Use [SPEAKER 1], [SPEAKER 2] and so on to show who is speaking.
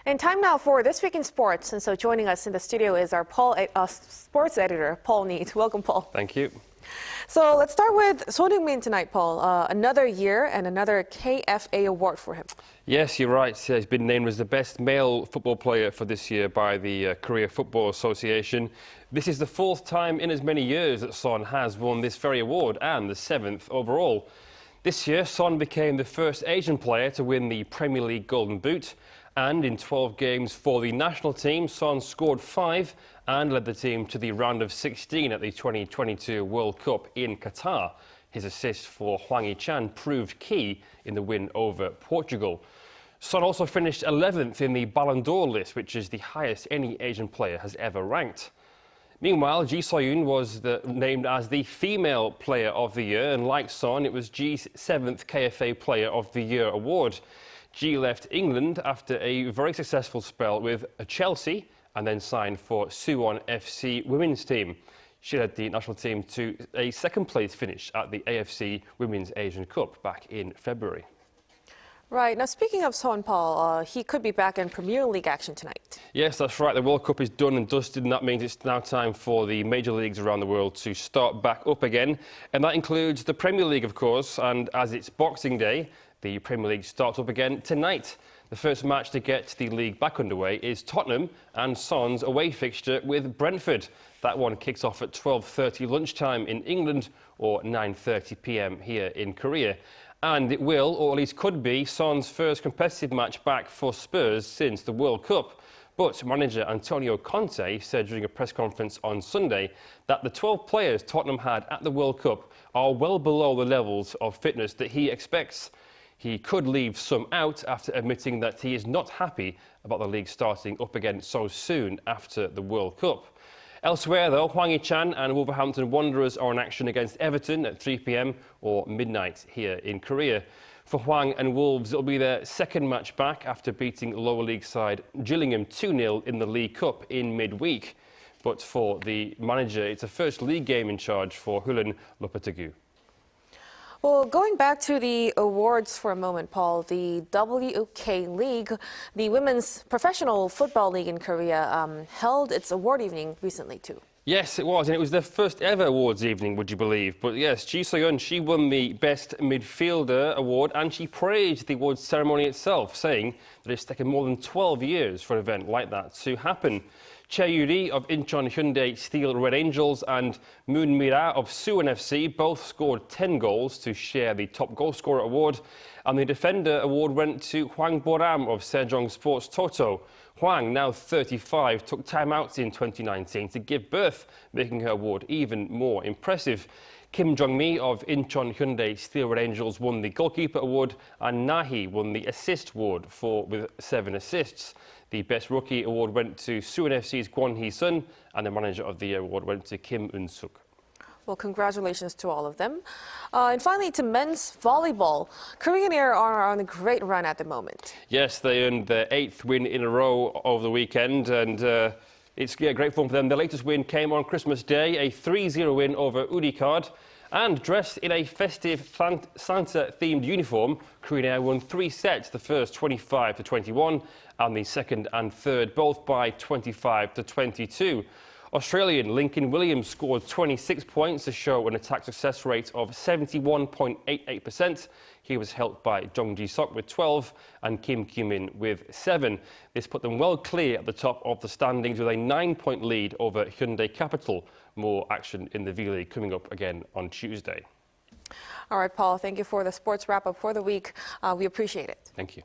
[SPEAKER 1] And time now for This Week in Sports. And so joining us in the studio is our sports editor, Paul Neat. Welcome, Paul.
[SPEAKER 2] Thank you.
[SPEAKER 1] So let's start with Son Heung-min tonight, Paul. Another year and another KFA Award for him.
[SPEAKER 2] Yes, you're right. He's been named as the best male football player for this year by the Korea Football Association. This is the fourth time in as many years that Son has won this very award and the seventh overall. This year, Son became the first Asian player to win the Premier League Golden Boot. And in 12 games for the national team, Son scored 5 and led the team to the round of 16 at the 2022 World Cup in Qatar. His assist for Hwang Hee-chan proved key in the win over Portugal. Son also finished 11th in the Ballon list, which is the highest any Asian player has ever ranked. Meanwhile, Ji So-yoon was named as the female player of the year, and like Son, it was Ji's 7th KFA Player of the Year award. Ji left England after a very successful spell with Chelsea and then signed for Suwon FC women's team. She led the national team to a second-place finish at the AFC Women's Asian Cup back in February.
[SPEAKER 1] Right. Now, speaking of Son, Paul, he could be back in Premier League action tonight.
[SPEAKER 2] Yes, that's right. The World Cup is done and dusted, and that means it's now time for the major leagues around the world to start back up again. And that includes the Premier League, of course, and as it's Boxing Day, the Premier League starts up again tonight. The first match to get the league back underway is Tottenham and Son's away fixture with Brentford. That one kicks off at 12:30 lunchtime in England or 9:30 p.m. here in Korea. And it will, or at least could be, Son's first competitive match back for Spurs since the World Cup. But manager Antonio Conte said during a press conference on Sunday that the 12 players Tottenham had at the World Cup are well below the levels of fitness that he expects. He could leave some out after admitting that he is not happy about the league starting up again so soon after the World Cup. Elsewhere, though, Hwang Hee-chan and Wolverhampton Wanderers are in action against Everton at 3 p.m. or midnight here in Korea. For Hwang and Wolves, it'll be their second match back after beating lower league side Gillingham 2-0 in the League Cup in midweek. But for the manager, it's a first league game in charge for Hulan Lopetegui.
[SPEAKER 1] Well, going back to the awards for a moment, Paul, the WK League, the Women's Professional Football League in Korea, held its award evening recently, too.
[SPEAKER 2] Yes, it was, and it was their first ever awards evening, would you believe? But yes, Ji So-yoon, she won the Best Midfielder award, and she praised the awards ceremony itself, saying that it's taken more than 12 years for an event like that to happen. Choi Yu-ri of Incheon Hyundai Steel Red Angels and Moon Mi-ra of Suwon FC both scored 10 goals to share the top goal scorer award, and the defender award went to Hwang Bo-ram of Sejong Sports Toto. Hwang, now 35, took time out in 2019 to give birth, making her award even more impressive. Kim Jong-mi of Incheon Hyundai Steel Red Angels won the goalkeeper award, and Na-hee won the assist award with 7 assists. The Best Rookie award went to Suwon FC's Hwang Hee-chan, and the Manager of the Year award went to Kim Eun-suk.
[SPEAKER 1] Well, congratulations to all of them. And finally, to men's volleyball. Korean Air are on a great run at the moment. Yes,
[SPEAKER 2] they earned their 8th win in a row over the weekend, and it's great fun for them. Their latest win came on Christmas Day, a 3-0 win over Uricard. And dressed in a festive Santa-themed uniform, Korean Air won 3 sets, the first 25-21, and the second and third both by 25-22. Australian Lincoln Williams scored 26 points to show an attack success rate of 71.88%. He was helped by Jung Ji-seok with 12 and Kim Kyu-min with 7. This put them well clear at the top of the standings with a 9-point lead over Hyundai Capital. More action in the V-League coming up again on Tuesday.
[SPEAKER 1] All right, Paul, thank you for the sports wrap-up for the week. We appreciate it.
[SPEAKER 2] Thank you.